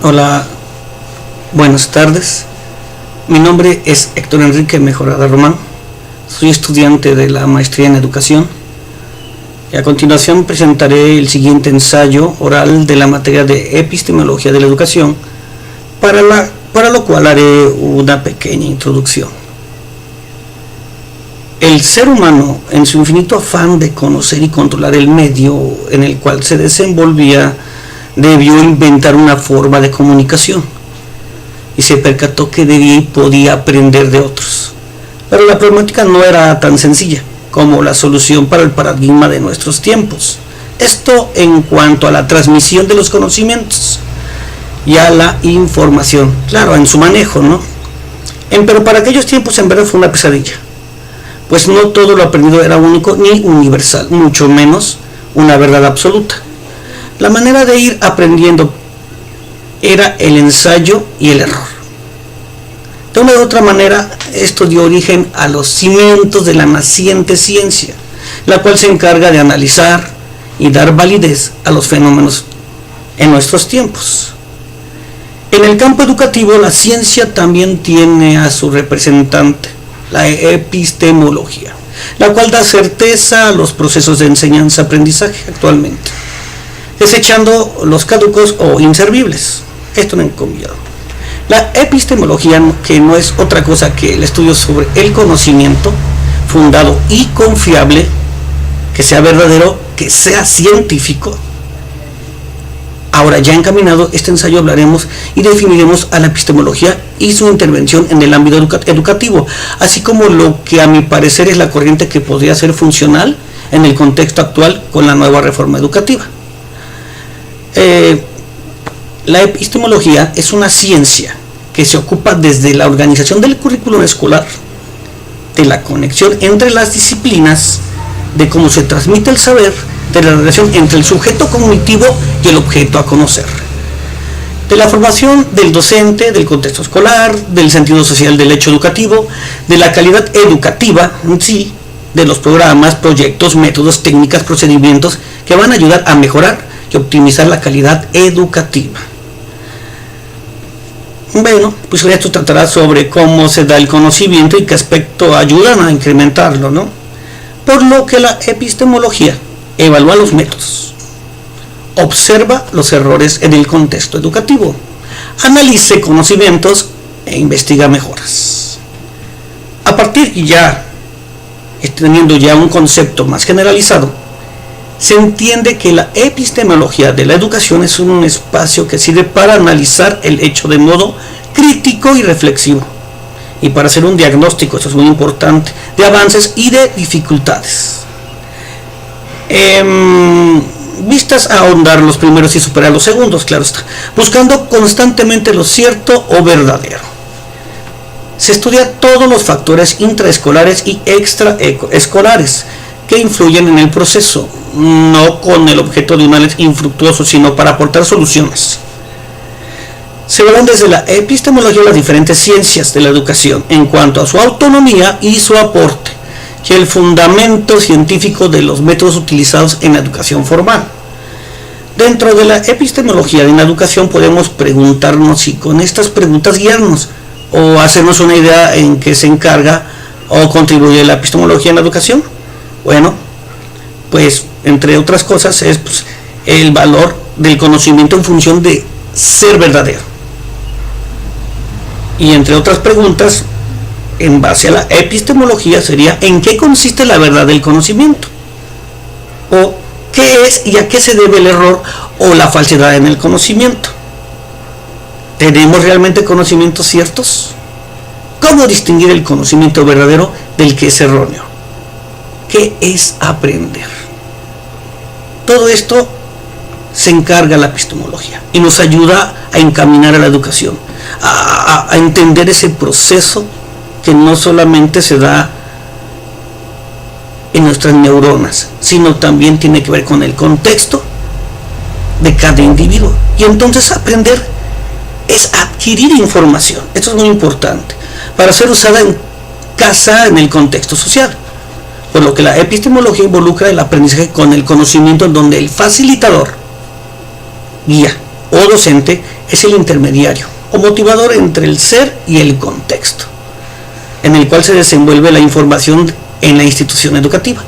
Hola, buenas tardes. Mi nombre es Héctor Enrique Mejorada Román. Soy estudiante de la maestría en educación y a continuación presentaré el siguiente ensayo oral de la materia de epistemología de la educación, para lo cual haré una pequeña introducción. El ser humano, en su infinito afán de conocer y controlar el medio en el cual se desenvolvía, debió inventar una forma de comunicación y se percató que debía y podía aprender de otros. Pero la problemática no era tan sencilla como la solución para el paradigma de nuestros tiempos. Esto en cuanto a la transmisión de los conocimientos y a la información, claro, en su manejo, ¿no? Pero para aquellos tiempos en verdad fue una pesadilla, pues no todo lo aprendido era único ni universal, mucho menos una verdad absoluta. La manera de ir aprendiendo era el ensayo y el error. De una u otra manera, esto dio origen a los cimientos de la naciente ciencia, la cual se encarga de analizar y dar validez a los fenómenos en nuestros tiempos. En el campo educativo, la ciencia también tiene a su representante, la epistemología, la cual da certeza a los procesos de enseñanza-aprendizaje actualmente, desechando los caducos o inservibles. Esto no ha cambiado. La epistemología, que no es otra cosa que el estudio sobre el conocimiento, fundado y confiable, que sea verdadero, que sea científico. Ahora, ya encaminado este ensayo, hablaremos y definiremos a la epistemología y su intervención en el ámbito educativo, así como lo que a mi parecer es la corriente que podría ser funcional en el contexto actual con la nueva reforma educativa. La epistemología es una ciencia que se ocupa desde la organización del currículum escolar, de la conexión entre las disciplinas, de cómo se transmite el saber, de la relación entre el sujeto cognitivo y el objeto a conocer, de la formación del docente, del contexto escolar, del sentido social del hecho educativo, de la calidad educativa en sí, de los programas, proyectos, métodos, técnicas, procedimientos que van a ayudar a mejorar y optimizar la calidad educativa. Bueno, pues esto tratará sobre cómo se da el conocimiento y qué aspecto ayudan a incrementarlo, ¿no? Por lo que la epistemología evalúa los métodos, observa los errores en el contexto educativo, analiza conocimientos e investiga mejoras. A partir teniendo ya un concepto más generalizado, se entiende que la epistemología de la educación es un espacio que sirve para analizar el hecho de modo crítico y reflexivo, y para hacer un diagnóstico, eso es muy importante, de avances y de dificultades. Vistas a ahondar los primeros y superar los segundos, claro está, buscando constantemente lo cierto o verdadero. Se estudia todos los factores intraescolares y extraescolares que influyen en el proceso, no con el objeto de un análisis infructuoso, sino para aportar soluciones. Se evalúan desde la epistemología las diferentes ciencias de la educación en cuanto a su autonomía y su aporte, y el fundamento científico de los métodos utilizados en la educación formal. Dentro de la epistemología de la educación podemos preguntarnos si con estas preguntas guiarnos o hacernos una idea en qué se encarga o contribuye la epistemología en la educación. Bueno, pues entre otras cosas es el valor del conocimiento en función de ser verdadero. Y entre otras preguntas, en base a la epistemología, sería ¿en qué consiste la verdad del conocimiento? ¿O qué es y a qué se debe el error o la falsedad en el conocimiento? ¿Tenemos realmente conocimientos ciertos? ¿Cómo distinguir el conocimiento verdadero del que es erróneo? ¿Qué es aprender? Todo esto se encarga la epistemología y nos ayuda a encaminar a la educación, a entender ese proceso que no solamente se da en nuestras neuronas, sino también tiene que ver con el contexto de cada individuo. Y entonces aprender es adquirir información, esto es muy importante, para ser usada en casa en el contexto social. Por lo que la epistemología involucra el aprendizaje con el conocimiento, en donde el facilitador guía o docente es el intermediario o motivador entre el ser y el contexto, en el cual se desenvuelve la información en la institución educativa.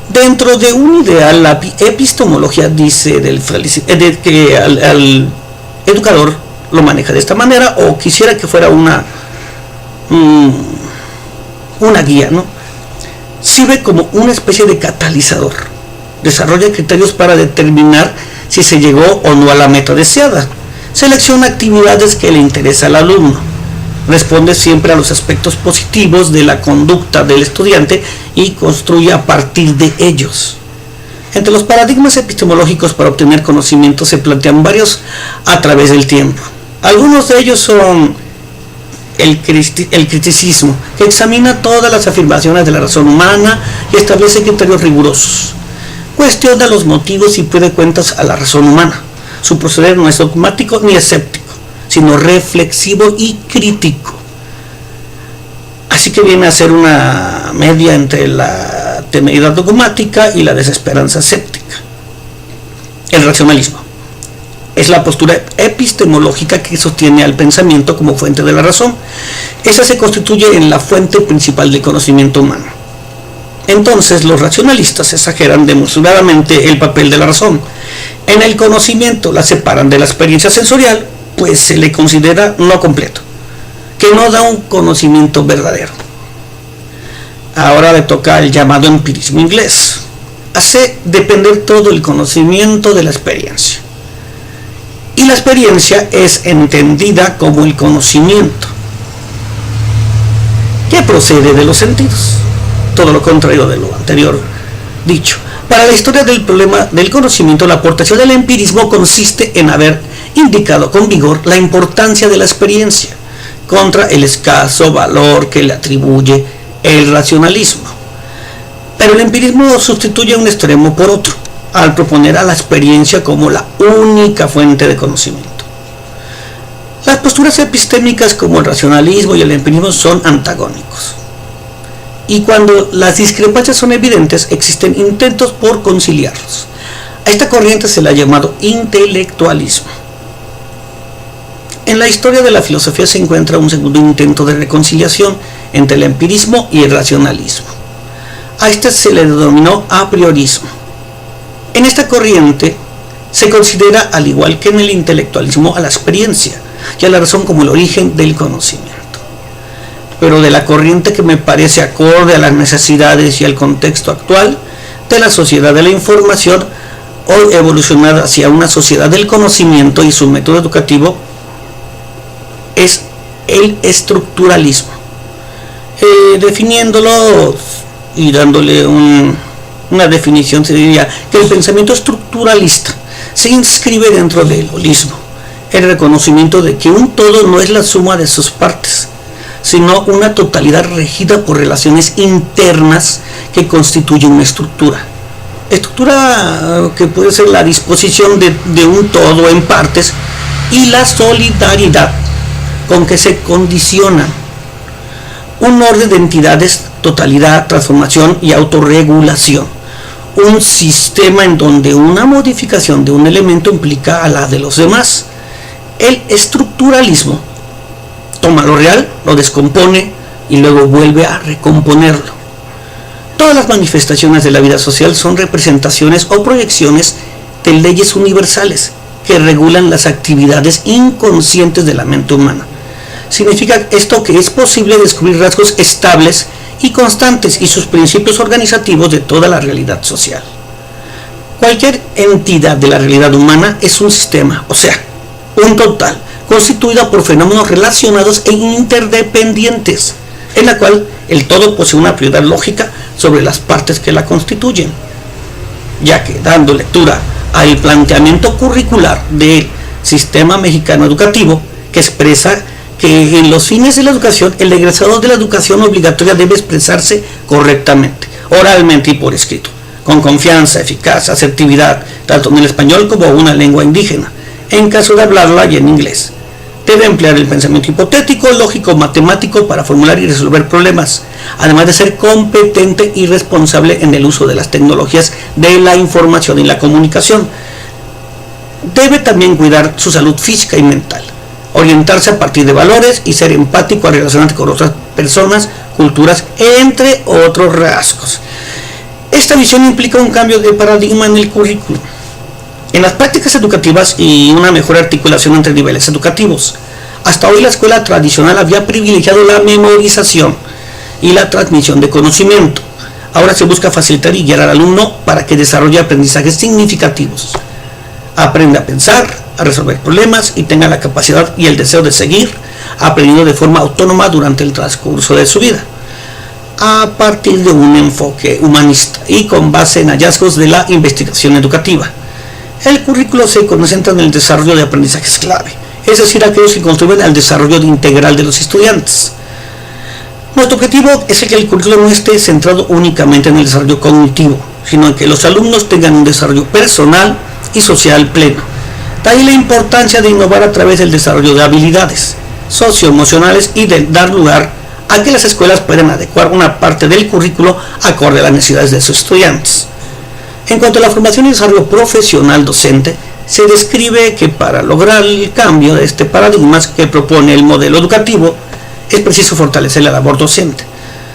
Dentro de un ideal, la epistemología dice que al educador lo maneja de esta manera, o quisiera que fuera una guía, ¿no? Sirve como una especie de catalizador, desarrolla criterios para determinar si se llegó o no a la meta deseada, selecciona actividades que le interesa al alumno, responde siempre a los aspectos positivos de la conducta del estudiante y construye a partir de ellos. Entre los paradigmas epistemológicos para obtener conocimiento se plantean varios a través del tiempo. Algunos de ellos son el criticismo, que examina todas las afirmaciones de la razón humana y establece criterios rigurosos. Cuestiona los motivos y pide cuentas a la razón humana. Su proceder no es dogmático ni escéptico, sino reflexivo y crítico. Así que viene a ser una media entre la temeridad dogmática y la desesperanza escéptica. El racionalismo es la postura epistemológica que sostiene al pensamiento como fuente de la razón. Esa se constituye en la fuente principal del conocimiento humano. Entonces los racionalistas exageran desmesuradamente el papel de la razón. En el conocimiento la separan de la experiencia sensorial, pues se le considera no completo, que no da un conocimiento verdadero. Ahora le toca el llamado empirismo inglés. Hace depender todo el conocimiento de la experiencia. Y la experiencia es entendida como el conocimiento que procede de los sentidos, todo lo contrario de lo anterior dicho. Para la historia del problema del conocimiento, la aportación del empirismo consiste en haber indicado con vigor la importancia de la experiencia contra el escaso valor que le atribuye el racionalismo. Pero el empirismo sustituye un extremo por otro, al proponer a la experiencia como la única fuente de conocimiento. Las posturas epistémicas como el racionalismo y el empirismo son antagónicos. Y cuando las discrepancias son evidentes, existen intentos por conciliarlos. A esta corriente se le ha llamado intelectualismo. En la historia de la filosofía se encuentra un segundo intento de reconciliación entre el empirismo y el racionalismo. A este se le denominó apriorismo. En esta corriente se considera, al igual que en el intelectualismo, a la experiencia y a la razón como el origen del conocimiento. Pero de la corriente que me parece acorde a las necesidades y al contexto actual de la sociedad de la información, hoy evolucionada hacia una sociedad del conocimiento y su método educativo, es el estructuralismo. Definiéndolo y dándole una definición, se diría que el pensamiento estructuralista se inscribe dentro del holismo, el reconocimiento de que un todo no es la suma de sus partes, sino una totalidad regida por relaciones internas que constituyen una estructura. Estructura que puede ser la disposición de un todo en partes y la solidaridad con que se condicionan. Un orden de entidades, totalidad, transformación y autorregulación. Un sistema en donde una modificación de un elemento implica a la de los demás. El estructuralismo toma lo real, lo descompone y luego vuelve a recomponerlo. Todas las manifestaciones de la vida social son representaciones o proyecciones de leyes universales que regulan las actividades inconscientes de la mente humana. Significa esto que es posible descubrir rasgos estables y constantes y sus principios organizativos de toda la realidad social. Cualquier entidad de la realidad humana es un sistema, o sea, un total, constituida por fenómenos relacionados e interdependientes, en la cual el todo posee una prioridad lógica sobre las partes que la constituyen, ya que, dando lectura al planteamiento curricular del sistema mexicano educativo, que expresa que en los fines de la educación, el egresado de la educación obligatoria debe expresarse correctamente, oralmente y por escrito, con confianza, eficacia, asertividad, tanto en el español como en una lengua indígena, en caso de hablarla y en inglés. Debe emplear el pensamiento hipotético, lógico, matemático para formular y resolver problemas, además de ser competente y responsable en el uso de las tecnologías de la información y la comunicación. debe también cuidar su salud física y mental, orientarse a partir de valores y ser empático al relacionarse con otras personas, culturas, entre otros rasgos. Esta visión implica un cambio de paradigma en el currículo, en las prácticas educativas y una mejor articulación entre niveles educativos. Hasta hoy la escuela tradicional había privilegiado la memorización y la transmisión de conocimiento. Ahora se busca facilitar y guiar al alumno para que desarrolle aprendizajes significativos. Aprenda a pensar, a resolver problemas y tenga la capacidad y el deseo de seguir aprendiendo de forma autónoma durante el transcurso de su vida, a partir de un enfoque humanista y con base en hallazgos de la investigación educativa. El currículo se concentra en el desarrollo de aprendizajes clave, es decir, aquellos que contribuyen al desarrollo integral de los estudiantes. Nuestro objetivo es que el currículo no esté centrado únicamente en el desarrollo cognitivo, sino en que los alumnos tengan un desarrollo personal y social pleno. De ahí la importancia de innovar a través del desarrollo de habilidades socioemocionales y de dar lugar a que las escuelas puedan adecuar una parte del currículo acorde a las necesidades de sus estudiantes. En cuanto a la formación y desarrollo profesional docente, se describe que para lograr el cambio de este paradigma que propone el modelo educativo, es preciso fortalecer la labor docente.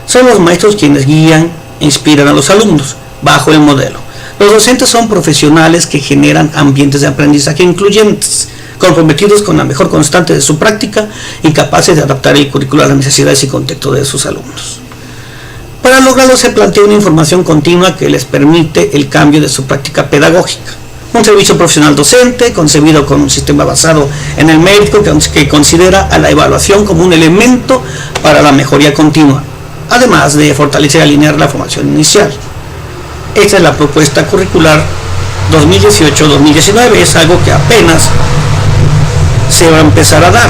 Son los maestros quienes guían e inspiran a los alumnos bajo el modelo. Los docentes son profesionales que generan ambientes de aprendizaje incluyentes, comprometidos con la mejor constante de su práctica y capaces de adaptar el currículo a las necesidades y contexto de sus alumnos. Para lograrlo se plantea una información continua que les permite el cambio de su práctica pedagógica. Un servicio profesional docente concebido con un sistema basado en el mérito que considera a la evaluación como un elemento para la mejoría continua, además de fortalecer y alinear la formación inicial. Esta es la propuesta curricular 2018-2019, es algo que apenas se va a empezar a dar.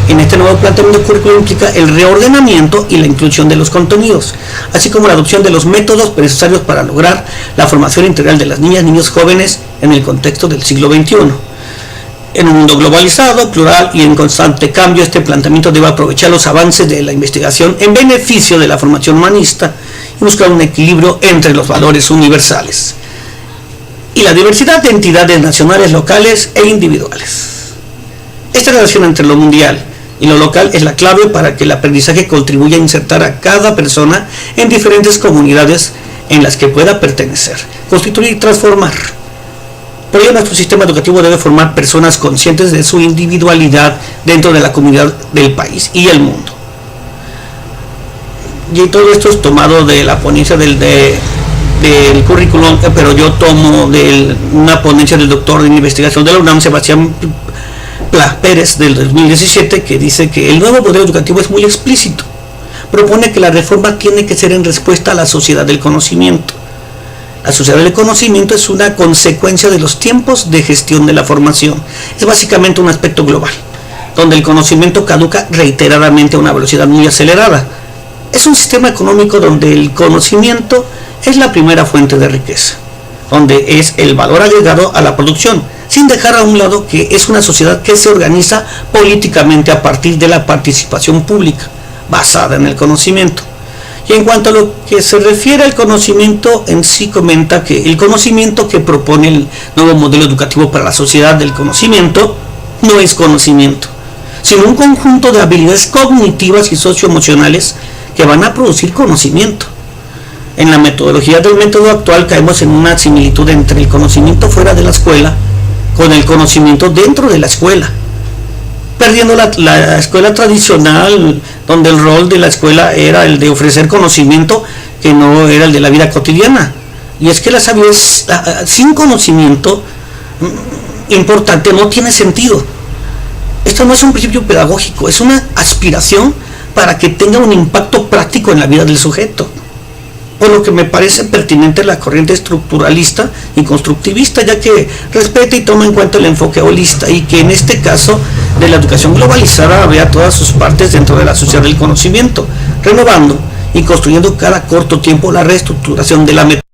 En este nuevo planteamiento curricular implica el reordenamiento y la inclusión de los contenidos, así como la adopción de los métodos necesarios para lograr la formación integral de las niñas, niños, jóvenes en el contexto del siglo XXI. En un mundo globalizado, plural y en constante cambio, este planteamiento debe aprovechar los avances de la investigación en beneficio de la formación humanista y buscar un equilibrio entre los valores universales y la diversidad de entidades nacionales, locales e individuales. Esta relación entre lo mundial y lo local es la clave para que el aprendizaje contribuya a insertar a cada persona en diferentes comunidades en las que pueda pertenecer, constituir y transformar. Por ello, nuestro sistema educativo debe formar personas conscientes de su individualidad dentro de la comunidad del país y el mundo. Y todo esto es tomado de la ponencia del currículum, pero yo tomo de una ponencia del doctor de investigación de la UNAM, Sebastián Pérez, del 2017, que dice que el nuevo modelo educativo es muy explícito. Propone que la reforma tiene que ser en respuesta a la sociedad del conocimiento. La sociedad del conocimiento es una consecuencia de los tiempos de gestión de la formación. Es básicamente un aspecto global, donde el conocimiento caduca reiteradamente a una velocidad muy acelerada. Es un sistema económico donde el conocimiento es la primera fuente de riqueza, donde es el valor agregado a la producción, sin dejar a un lado que es una sociedad que se organiza políticamente a partir de la participación pública, basada en el conocimiento. Y en cuanto a lo que se refiere al conocimiento en sí, comenta que el conocimiento que propone el nuevo modelo educativo para la sociedad del conocimiento no es conocimiento, sino un conjunto de habilidades cognitivas y socioemocionales que van a producir conocimiento. En la metodología del método actual caemos en una similitud entre el conocimiento fuera de la escuela con el conocimiento dentro de la escuela, perdiendo la escuela tradicional, donde el rol de la escuela era el de ofrecer conocimiento que no era el de la vida cotidiana. Y es que las habilidades sin conocimiento importante no tiene sentido. Esto no es un principio pedagógico, es una aspiración para que tenga un impacto práctico en la vida del sujeto. Por lo que me parece pertinente la corriente estructuralista y constructivista, ya que respeta y toma en cuenta el enfoque holista, y que en este caso de la educación globalizada vea todas sus partes dentro de la sociedad del conocimiento, renovando y construyendo cada corto tiempo la reestructuración de la metodología